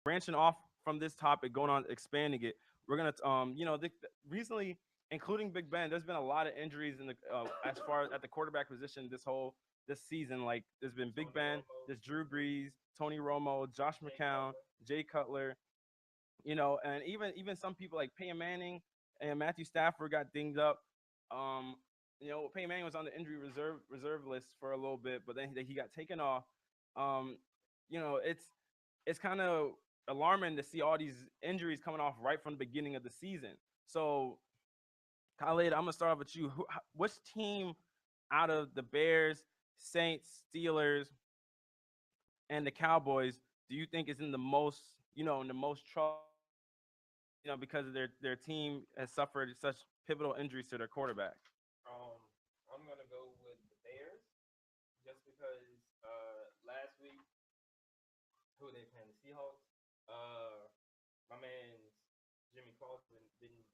branching off from this topic, going on expanding it, we're gonna recently, including Big Ben, there's been a lot of injuries in the as far as at the quarterback position this season. Like there's been Big Ben, there's Drew Brees, Tony Romo, Josh McCown, Jay Cutler, and even some people like Peyton Manning and Matthew Stafford got dinged up. Um, Peyton Manning was on the injury reserve list for a little bit, but then he got taken off. Um, it's kind of alarming to see all these injuries coming off right from the beginning of the season. So, Khalid, I'm gonna start off with you. Which team out of the Bears, Saints, Steelers, and the Cowboys do you think is in the most trouble? Because their team has suffered such pivotal injuries to their quarterback. Um, I'm gonna go with the Bears just because last week who they playing the Seahawks. Uh, my man's Jimmy Clausen didn't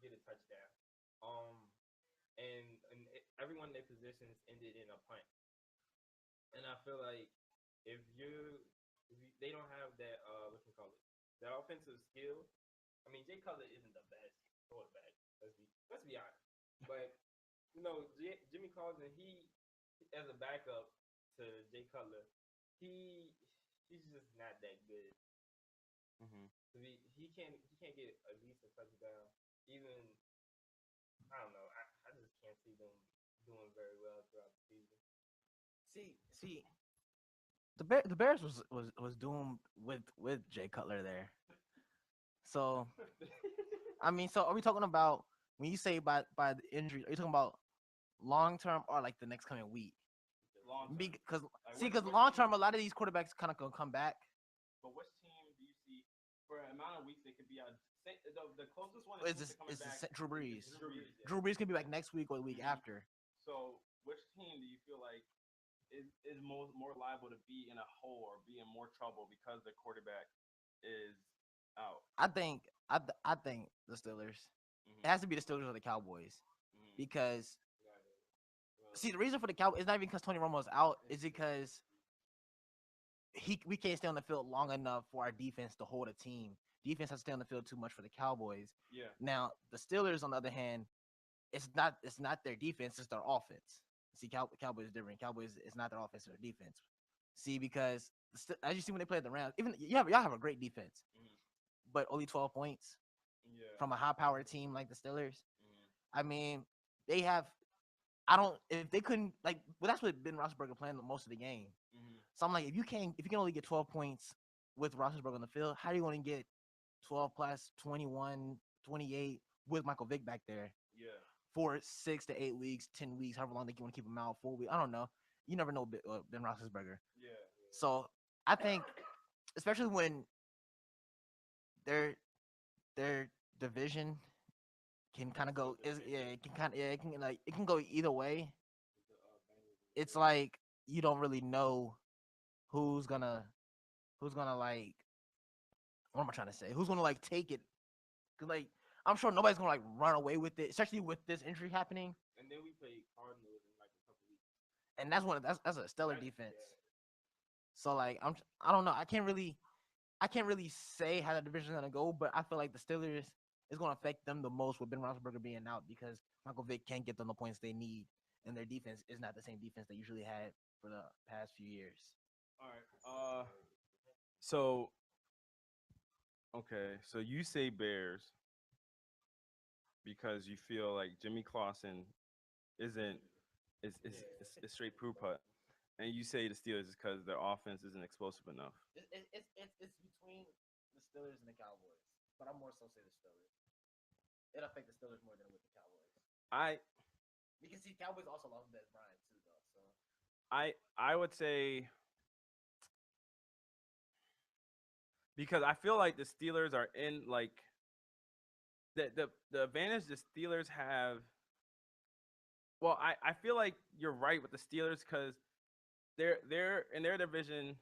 get a touchdown. Um, everyone in their positions ended in a punt, and I feel like if they don't have that what you call it, that offensive skill. I mean, Jay Cutler isn't the best quarterback. Let's be honest. But Jimmy Clausen, he as a backup to Jay Cutler, he he's just not that good. Hmm. He can't get at least a touchdown. Even I don't know. I just can't see them doing very well throughout the season. See, the Bears was doomed with Jay Cutler there. So I mean, so are we talking about when you say by the injury? Are you talking about long term or like the next coming week? Long term. Because Like, because which long team? term, a lot of these quarterbacks kind of gonna come back. But which team do you see for an amount of weeks they could be out? The closest one it Is seems to this coming is back this Drew Brees? is Drew Brees. Yeah. Drew Brees can be back next week or the week Hmm. after. So which team do you feel like is more liable to be in a hole or be in more trouble because the quarterback is out? I think I think the Steelers. It Hmm. has to be the Steelers or the Cowboys Hmm. because Well, see the reason for the Cowboys is not even because Tony Romo is out. Is because we can't stay on the field long enough for our defense to hold a team. Defense has to stay on the field too much for the Cowboys. Yeah. Now the Steelers, on the other hand, it's not their defense, it's their offense. See, Cowboys is different. Cowboys is not their offense or their defense. See, because as you see when they play at the Rams, even y'all have a great defense, Hmm. but only 12 points Yeah. from a high-powered team like the Steelers. Hmm. I mean, they have. I don't. If they couldn't like, well, that's what Ben Roethlisberger playing most of the game. Hmm. So I'm like, if you can only get 12 points with Roethlisberger on the field, how are you going to get 12 plus 21, 28 with Michael Vick back there Yeah. for 6 to 8 weeks, 10 weeks, however long they want to keep him out, 4 weeks? I don't know. You never know Ben Roethlisberger. Yeah. So I think, especially when their their division can kind of go is yeah it can kind of yeah it can go either way. It's like you don't really know who's gonna who's gonna like what am I trying to say? Who's gonna like take it? Cause like I'm sure nobody's gonna like run away with it, especially with this injury happening. and then we play Cardinals in like a couple weeks. And that's a stellar defense. Yeah. So like I don't know. I can't really say how the division's gonna go, but I feel like the Steelers is gonna affect them the most with Ben Roethlisberger being out because Michael Vick can't get them the points they need, and their defense is not the same defense they usually had for the past few years. All right. So okay. So you say Bears because you feel like Jimmy Clausen isn't is straight poo putt, and you say the Steelers is because their offense isn't explosive enough. It's between the Steelers and the Cowboys, but I'm more so say the Steelers. It affect the Steelers more than it would the Cowboys I because see, Cowboys also lost Des Bryant too, though. So I would say because I feel like the Steelers are in like the advantage the Steelers have. Well, I feel like you're right with the Steelers because they're in their division.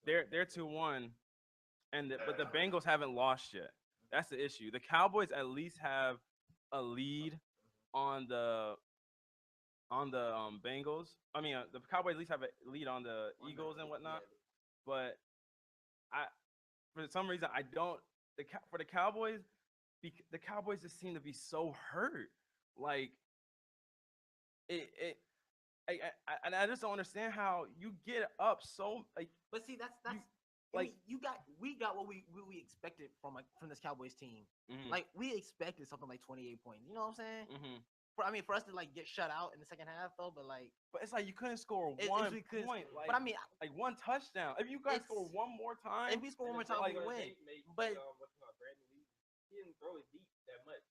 They're 2-1, but the Bengals haven't lost yet. That's the issue. The Cowboys at least have a lead on the Bengals. I mean, the Cowboys at least have a lead on the Eagles and whatnot. But for some reason I don't for the Cowboys. The Cowboys just seem to be so hurt. Like it and I just don't understand how you get up so like. But see, that's You, like we got what we expected from this Cowboys team. mm-hmm, Like we expected something like 28 points. You know what I'm saying? mm-hmm. For us to like get shut out in the second half though, but like But it's like you couldn't score It- one we couldn't point. score. Like, But I mean, like one touchdown. If you guys score It's- one more time, if we score one more time, like, we win. But Brandon Lee, he didn't throw it deep that much.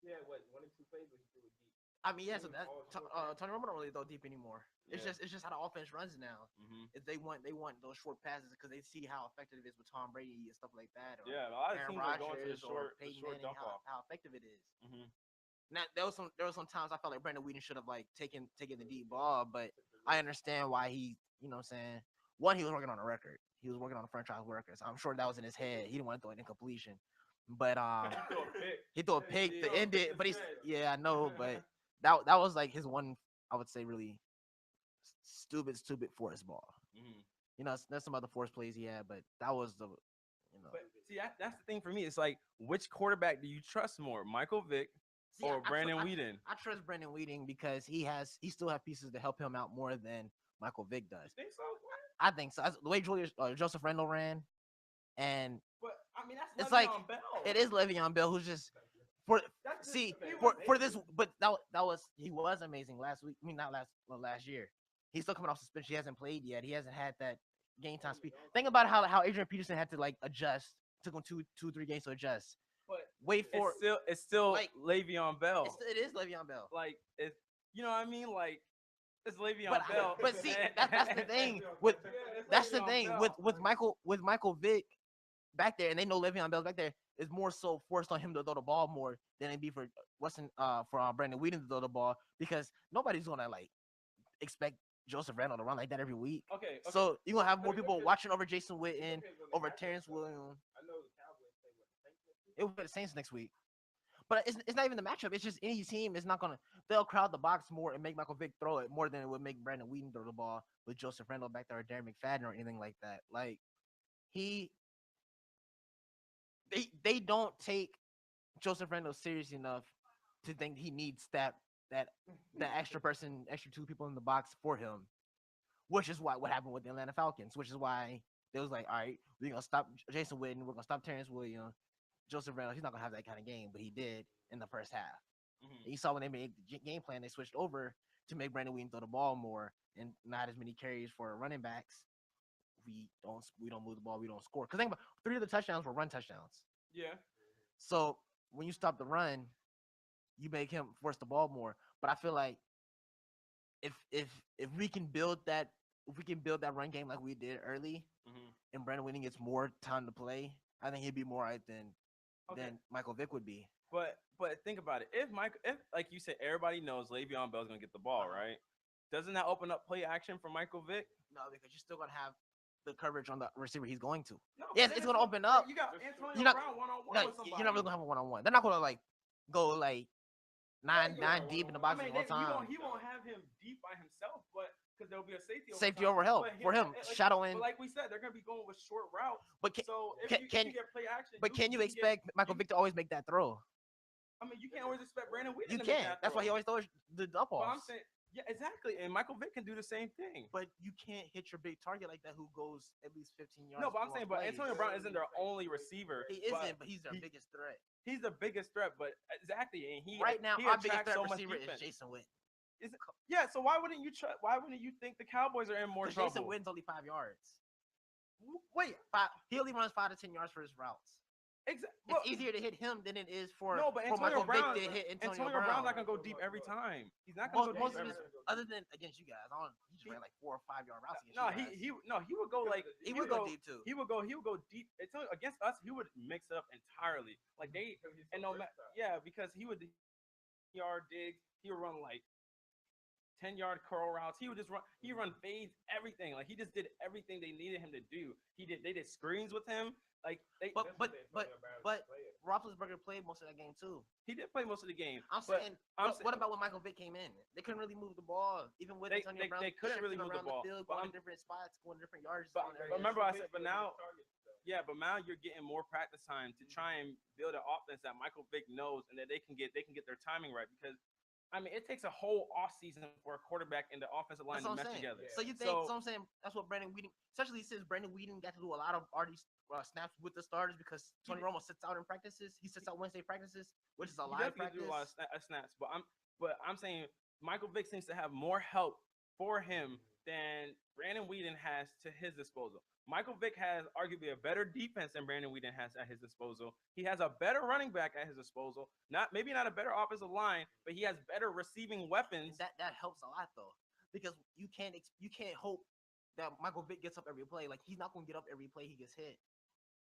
He had what 1 or 2 plays where he threw it deep. I mean, yeah. So It was that all short passes. Tony Romo don't really throw deep anymore. It's Yeah. just how the offense runs now. mm-hmm. Is they want those short passes because they see how effective it is with Tom Brady and stuff like that. Or Yeah, a lot of Aaron teams are going to the Rodgers or short Peyton Manning, dump off. how effective it is. Mm-hmm. Now there was some times I felt like Brandon Whedon should have like taken the deep ball, but I understand why he, you know what I'm saying. One, he was working on a record. He was working on a franchise record. So I'm sure that was in his head. He didn't want to throw it in completion. But he threw a pick to end it. But yeah, I know. But that was like his one, I would say, really stupid forced ball. Mm-hmm. You know, there's some other forced plays he had, but that was the, you know. But see, that's the thing for me. It's like, which quarterback do you trust more, Michael Vick See, or Brandon Whedon? I trust Brandon Whedon because he still have pieces to help him out more than Michael Vick does. You think so? I think so. The way Joseph Randle ran, and But I mean, that's it's like Le'Veon Bell. it is Le'Veon Bell who's just for That's just- see he was for this. amazing. But he was amazing last week. I mean, not last year. He's still coming off suspension. He hasn't played yet. He hasn't had that game time speed. Think about how Adrian Peterson had to like adjust. Took him 3 games to adjust. But Wait for it's still like, Le'Veon Bell. it is Le'Veon Bell. Like it's, you know what I mean? Like it's Le'Veon But Bell. but see that's the thing with that's the thing with Michael Vick back there, and they know Le'Veon Bell's back there. Is more so forced on him to throw the ball more than it'd be for Brandon Whedon to throw the ball, because nobody's gonna like expect Joseph Randle to run like that every week. Okay. So you're gonna have more people watching over Jason Witten, over Terrence Williams. I know the Cowboys play what, the Saints next week? It will be the Saints next week. But it's not even the matchup. It's just any team is not gonna. They'll crowd the box more and make Michael Vick throw it more than it would make Brandon Whedon throw the ball with Joseph Randle back there or Darren McFadden or anything like that. Like they don't take Joseph Randle serious enough to think he needs that extra 2 people in the box for him, which is what happened with the Atlanta Falcons, which is why they was like, all right, we're gonna stop Jason Witten, we're gonna stop Terrence Williams. Joseph Randle, he's not gonna have that kind of game, but he did in the first half. Mm-hmm. And you saw when they made the game plan, they switched over to make Brandon Whedon throw the ball more and not as many carries for running backs. We don't move the ball, we don't score. Because think about 3 of the touchdowns were run touchdowns. Yeah. So when you stop the run, you make him force the ball more. But I feel like if we can build that run game like we did early, Mm-hmm. and Brandon Whedon gets more time to play, I think he'd be more right than Michael Vick would be. But think about it. If like you said, everybody knows Le'Veon Bell's gonna get the ball, right? Doesn't that open up play action for Michael Vick? No, because you're still gonna have the coverage on the receiver he's going to. No, Yes, it's gonna open up. You got Antonio You're not- Brown one-on-one No, with somebody. you're not really gonna have a one-on-one. They're not gonna like go like nine deep in the box I mean, at one time. he won't have him deep by himself, but because there'll be a Safety over help for him, shadowing. But like we said, they're gonna be going with short routes. But So if you get play action, can you expect Michael Vick to always make that throw? I mean, you can't always expect Brandon Whedon You to make can't. that That's why he throw. always throws the dump But I'm offs. saying, yeah, exactly. And Michael Vick can do the same thing. But you can't hit your big target like that who goes at least 15 yards. No, but I'm long saying, but plays. Antonio Brown isn't their only receiver. He isn't, but he's their he- biggest threat. He's the biggest threat, but exactly, and he Right now, he our biggest attracts threat so much receiver is defense. Jason Witten. Yeah, so why wouldn't you think the Cowboys are in more Because trouble? Jason Witten's only 5 yards. Wait, He only runs 5 to 10 yards for his routes. exactly. It's easier to hit him than it is for No, but for Antonio Michael Brown, Vick to hit Antonio Brown's Brown. not gonna go deep every time. He's not gonna go Most deep of every his, time. other than against you guys, he just ran like 4 or 5 yard routes against No, you guys. he would go like He would go deep too. He would go deep. Against us, he would mix it up entirely. Like they and no matter because he would yard digs. He would run like 10-yard curl routes. He would just run. He run fades, everything. Like he just did everything they needed him to do. They did screens with him. Like But Roethlisberger played most of that game too. he did play most of the game. I'm but saying, I'm what about when Michael Vick came in? They couldn't really move the ball, even with They- Antonio they- Brown. they couldn't really shifting move the around ball, field, but going I'm- to different spots, going to different yards. But going to remember, I said, but now Yeah, but now you're getting more practice time to try and build an offense that Michael Vick knows and that they can get their timing right because I mean it takes a whole off season for a quarterback and the offensive line That's to what I'm mesh saying. together. Yeah. So you think? So I'm saying that's what Brandon Whedon, especially since Brandon Whedon got to do a lot of already snaps with the starters because Tony Romo sits out in practices. He sits out Wednesday practices, which is a He live does get to practice. do a lot of snaps, but I'm saying Michael Vick seems to have more help for him than Brandon Whedon has to his disposal. Michael Vick has arguably a better defense than Brandon Whedon has at his disposal. He has a better running back at his disposal. Maybe not a better offensive line, but he has better receiving weapons. And that helps a lot though, because you can't hope that Michael Vick gets up every play. Like he's not going to get up every play he gets hit.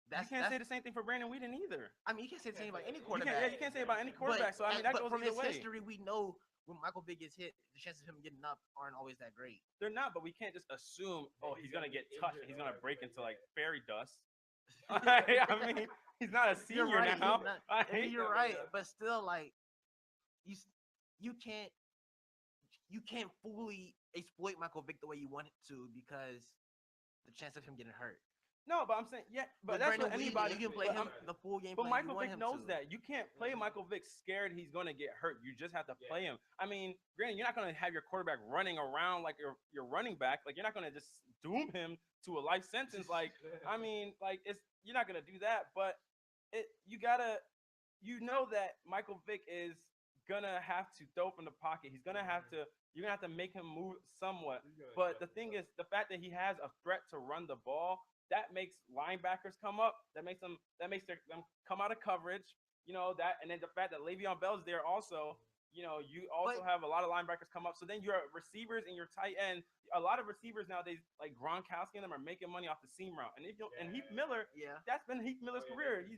You can't say the same thing for Brandon Whedon either. I mean, you can't say the same about any You quarterback. can't say about any quarterback. So I mean, that goes from either his way. history, we know when Michael Vick gets hit, the chances of him getting up aren't always that great. They're not, but we can't just assume, oh, he's gonna get touched and he's gonna break into like fairy dust. I mean, he's not a senior You're right, now. you're right, but still, like you can't fully exploit Michael Vick the way you want it to because the chance of him getting hurt. No, but I'm saying, yeah, but With that's Brandon what Whedon, anybody you can play him the full game. But plan Michael you want Vick him knows to. that. You can't play Michael Vick scared he's going to get hurt. You just have to play him. I mean, granted, you're not going to have your quarterback running around like your running back. Like, you're not going to just doom him to a life sentence. Like, I mean, like, you're not going to do that. But you know that Michael Vick is going to have to throw from the pocket. You're going to have to make him move somewhat. But the thing is, the fact that he has a threat to run the ball, that makes linebackers come up. That makes them come out of coverage. You know that, and then the fact that Le'Veon Bell's there also. You know, you also have a lot of linebackers come up. So then your receivers and your tight end. A lot of receivers nowadays, like Gronkowski and them, are making money off the seam route. And and Heath Miller, that's been Heath Miller's career. He's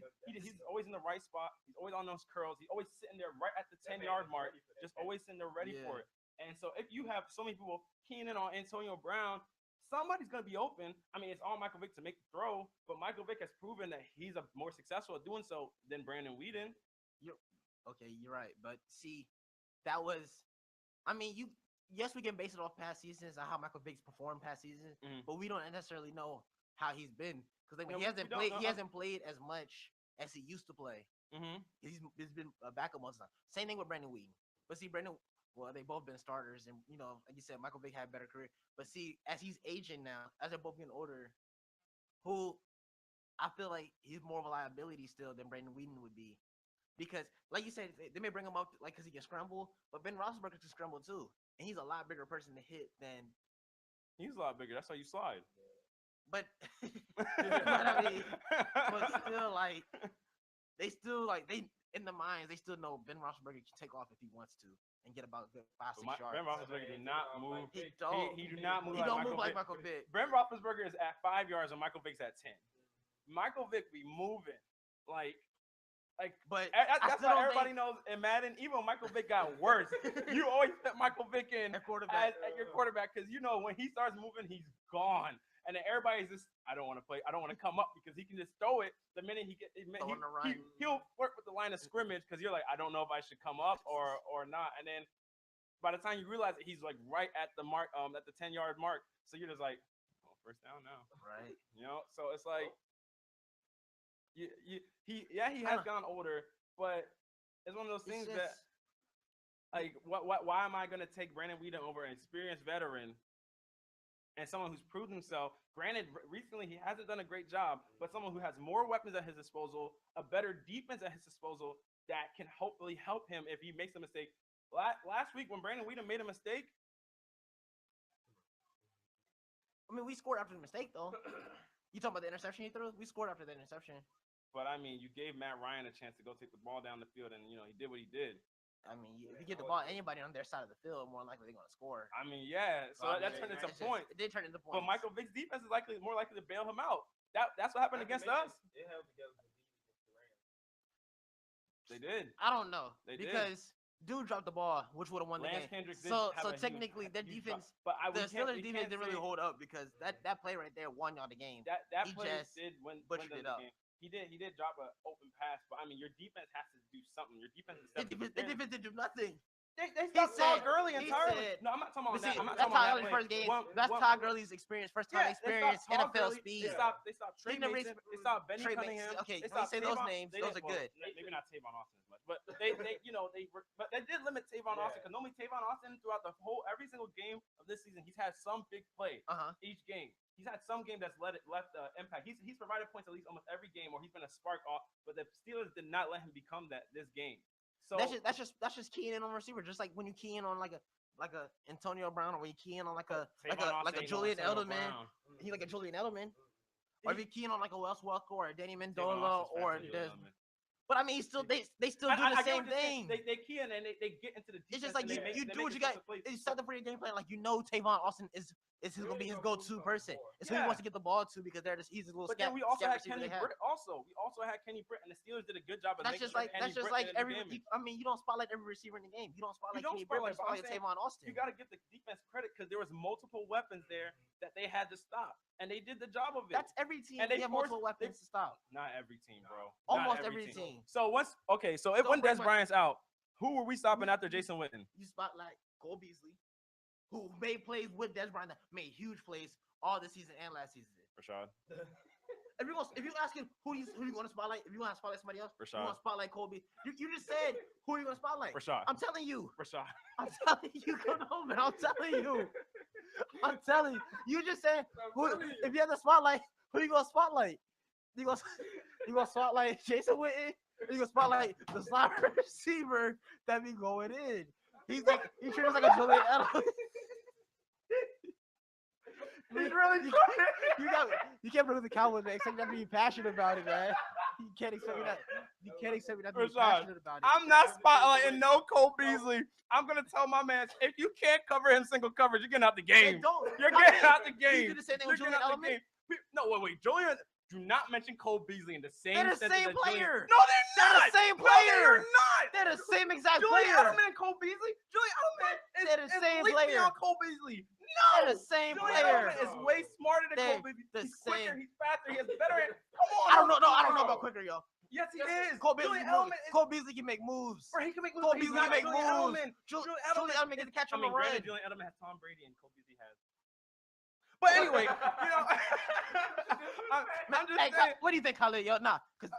always in the right spot. He's always on those curls. He's always sitting there right at the 10-yard mark, just always sitting there ready for it. And so if you have so many people keying in on Antonio Brown, somebody's going to be open. I mean, it's all Michael Vick to make the throw, but Michael Vick has proven that he's more successful at doing so than Brandon Whedon. You're right. But see, that was, I mean, yes, we can base it off past seasons and how Michael Vick's performed past seasons, but we don't necessarily know how he's been because he hasn't played as much as he used to play. He's been a backup most of the time. Same thing with Brandon Whedon. But see, well, they both been starters, and like you said, Michael Vick had a better career. But see, as he's aging now, as they're both getting older, I feel like he's more of a liability still than Brandon Whedon would be, because, like you said, they may bring him up like because he can scramble, but Ben Roethlisberger can scramble too, and he's a lot bigger person to hit than. He's a lot bigger. That's how you slide. But, I mean, but still, like they in the minds they still know Ben Roethlisberger can take off if he wants to and get about 5-6 yards. Ben Roethlisberger do not move. He don't. He do not move. He don't move like Michael Vick. Ben Roethlisberger is at 5 yards and Michael Vick's at 10. Michael Vick be moving but that's why everybody knows in Madden. Even when Michael Vick got worse, you always put Michael Vick in at your quarterback because when he starts moving, he's gone. And then everybody's just, I don't want to play. I don't want to come up because he can just throw it the minute he'll work with the line of scrimmage because you're like, I don't know if I should come up or not. And then by the time you realize that he's like right at the mark, at the 10-yard mark, so you're just like, oh, first down now, right? So it's like, he has gone older, but it's one of those things that, like, why am I gonna take Brandon Whedon over an experienced veteran? And someone who's proved himself, granted, recently he hasn't done a great job, but someone who has more weapons at his disposal, a better defense at his disposal that can hopefully help him if he makes a mistake. Last week when Brandon Whedon made a mistake, I mean, we scored after the mistake, though. You talking about the interception he threw? We scored after the interception. But, I mean, you gave Matt Ryan a chance to go take the ball down the field, and, he did what he did. I mean, if you get the ball anybody on their side of the field, more likely they're going to score. I mean, yeah. So that turned into points. It did turn into points. But Michael Vick's defense is more likely to bail him out. That's what happened against us. It held together to beat against the Rams. They did. I don't know. They because Dude dropped the ball, which would have won the Lance game. Kendricks So technically, their defense, the Steelers' defense didn't really hold up because that play right there won y'all the game. That play did win the game. He did drop an open pass, but I mean, your defense has to do something. Your defense is their defense didn't do nothing. They stopped Todd Gurley entirely. No, I'm not talking about that. I'm not that's talking about Todd that Gurley's play. first game. That's Todd Gurley's experience, first time experience, NFL speed. They stopped Trey Mason. They stopped Benny Cunningham. Okay, they when you stopped say those Tavon, names, they those didn't- are good. Maybe not Tavon Austin as much, but they but they did limit Tavon Austin because normally Tavon Austin throughout every single game of this season, he's had some big play each game. He's had some game that's left impact. He's provided points at least almost every game, or he's been a spark off. But the Steelers did not let him become that this game. So that's just keying in on receiver, just like when you key in on like a Antonio Brown, or when you key in on like a Julian Edelman. He like a Julian Edelman, or if you key in on like a Wes Welker or a Danny Mendola or but I mean, still they still do the same thing. They key in and they get into the defense. It's just like you do what you got. You set up for your game plan. Like Tavon Austin is gonna be his go-to person. It's who he wants to get the ball to because he's a little. But then we also had Kenny Britt. We also had Kenny Britt, and the Steelers did a good job of that's just like every. I mean, you don't spotlight every receiver in the game. You don't spotlight Kenny Britt. You spotlight Tavon Austin. You got to give the defense credit because there was multiple weapons there that they had to stop, and they did the job of it. That's every team. And they have multiple weapons to stop. Not every team, bro. Almost every team. So when Des Bryant's out, who were we stopping after Jason Witten? You spotlight Cole Beasley, who made plays with Des Bryant, that made huge plays all this season and last season. Rashad. If you asking who you want to spotlight, if you want to spotlight somebody else, Rashad. You want to spotlight Kobe. You just said who are you going to spotlight? Rashad. I'm telling you. Rashad. I'm telling you. Come on, man. I'm telling you. I'm telling you. You just said if you have the spotlight, who you going to spotlight? You going to spotlight Jason Witten? Or you going to spotlight the slot receiver that be going in? He's treated like a Julian Edelman. He's really you can't believe the Cowboys, man. Except you have to be passionate about it, man. You can't expect me not to be passionate about it. I'm not spotlighting no Cole Beasley. I'm gonna tell my man, if you can't cover him single coverage, you're getting out the game. You're getting out the game. You did the same thing with Julian Edelman. No, wait. Julian, do not mention Cole Beasley in the same sentence. They're the same player. No, they're not. They're the same player. No, they're not. They're the same exact Julian player. Edelman and Cole Beasley. Julian Edelman is same leaping player. on Cole Beasley. No, They're the same Julian player. Edelman is way smarter than Cole Beasley. He's quicker. He's faster. He has better. Come on. I don't know about quicker, yo. Yes, he is. Cole Beasley can make moves. He can make moves. Cole Beasley can make moves. Julian Edelman gets to catch on the run. Julian Edelman has Tom Brady and Cole Beasley has. But anyway, I'm just saying. What do you think, Khalid? Yo, because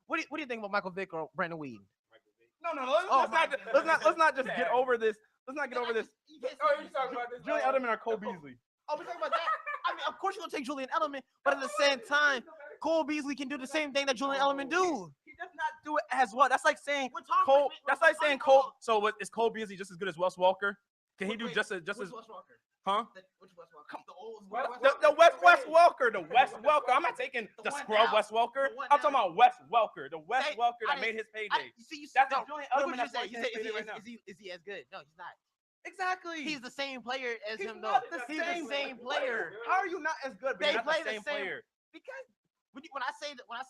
what do you think about Michael Vick or Brandon Weed? No. Let's not just get over this. Let's not get over this. You talking about this? Julian Edelman or Cole Beasley? Oh, we talking about that? I mean, of course you're gonna take Julian Edelman, but at the same time, Cole Beasley can do the same thing that Julian Edelman do. He does not do it as well. That's like saying Cole. That's like saying Cole. So is Cole Beasley just as good as Wes Welker? Can he do just as? Wes Welker? Huh? Which Wes Welker? The old Wes Welker. The Wes Welker. I'm not taking the scrub Wes Welker. I'm talking about Wes Welker. The Wes Welker that made his payday. That's Julian Edelman. That's making his payday right now. Is he as good? No, he's not. Exactly. He's the same player as him, though. Not the He's the same player. How are you not as good? They not play the same player. Because when I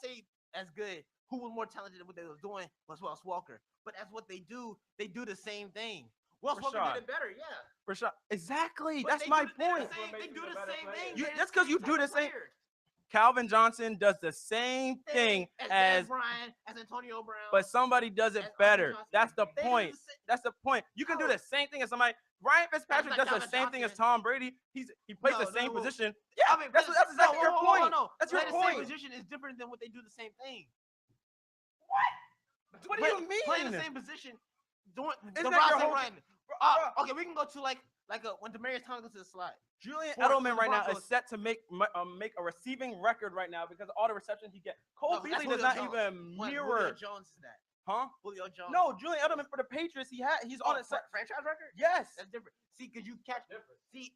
say as good, who was more talented than what they was doing was Wes Welker. But as what they do the same thing. Wes Welker did it better, yeah. Rashad, exactly. But that's my point. They do the same thing. That's because you do the same. Calvin Johnson does the same thing as Brian, as Antonio Brown. But somebody does it better. That's the point. That's the point. You can do the same thing as somebody. Ryan Fitzpatrick does the same thing as Tom Brady. He plays the same position. Yeah, I mean, that's exactly your point. That's your point. The same position is different than what they do the same thing. What do you mean? Playing the same position, doing the Isn't that your run. Okay, we can go to like when Demaryius Thomas goes to the slot. Julian Edelman right now is set to make a receiving record right now because of all the receptions he gets. Cole Beasley does not even mirror. Julio Jones is that? Huh? Julio Jones. No, Julian Edelman for the Patriots. He's on a franchise record. Yes, that's different. See, because you catch. See,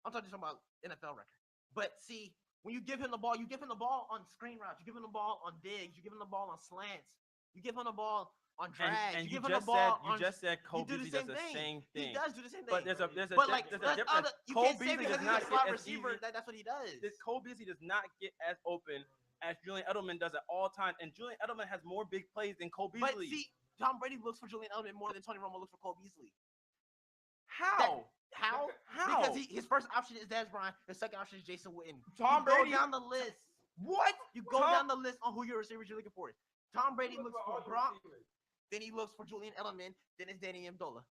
I'm talking about NFL record. But see, when you give him the ball, you give him the ball on screen routes. You give him the ball on digs. You give him the ball on slants. You give him the ball on drags. And you you give him just the ball said you just said Cole Beasley does the same thing. He does do the same thing. But there's a difference. You Cole can't say Beasley because does he's not a slot get receiver. That's what he does. Cole Beasley does not get as open as Julian Edelman does at all times, and Julian Edelman has more big plays than Cole Beasley. But see, Tom Brady looks for Julian Edelman more than Tony Romo looks for Cole Beasley. How? How? Because his first option is Des Bryant. His second option is Jason Witten. Tom Brady. Go down the list. What? You go down the list on who your receivers you're looking for. Tom Brady looks for Gronk. Then he looks for Julian Edelman. Then it's Danny Amendola.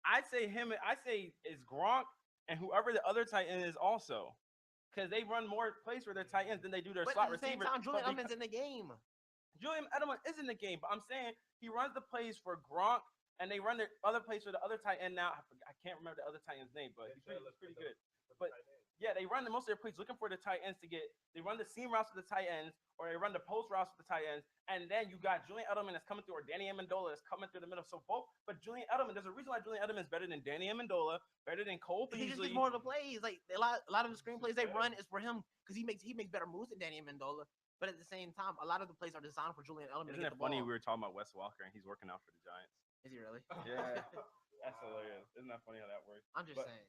I say him. I say it's Gronk and whoever the other tight end is also, because they run more plays for their tight ends than they do their But slot at the same receivers. time, Julian But Edelman's in the game. Julian Edelman is in the game, but I'm saying he runs the plays for Gronk, and they run the other plays for the other tight end now. I can't remember the other tight end's name, but he's pretty good. But yeah, they run most of their plays looking for the tight ends to get. They run the seam routes with the tight ends, or they run the post routes with the tight ends, and then you got Julian Edelman that's coming through, or Danny Amendola that's coming through the middle. So both, but Julian Edelman, there's a reason why Julian Edelman is better than Danny Amendola, better than Cole He just Beasley. gets more of the plays. Like a lot of the screenplays they run is for him because he makes better moves than Danny Amendola. But at the same time, a lot of the plays are designed for Julian Edelman Isn't to it get the funny ball. we were talking about Wes Walker and he's working out for the Giants? Is he really? Yeah. That's hilarious. Isn't that funny how that works? I'm just But- saying.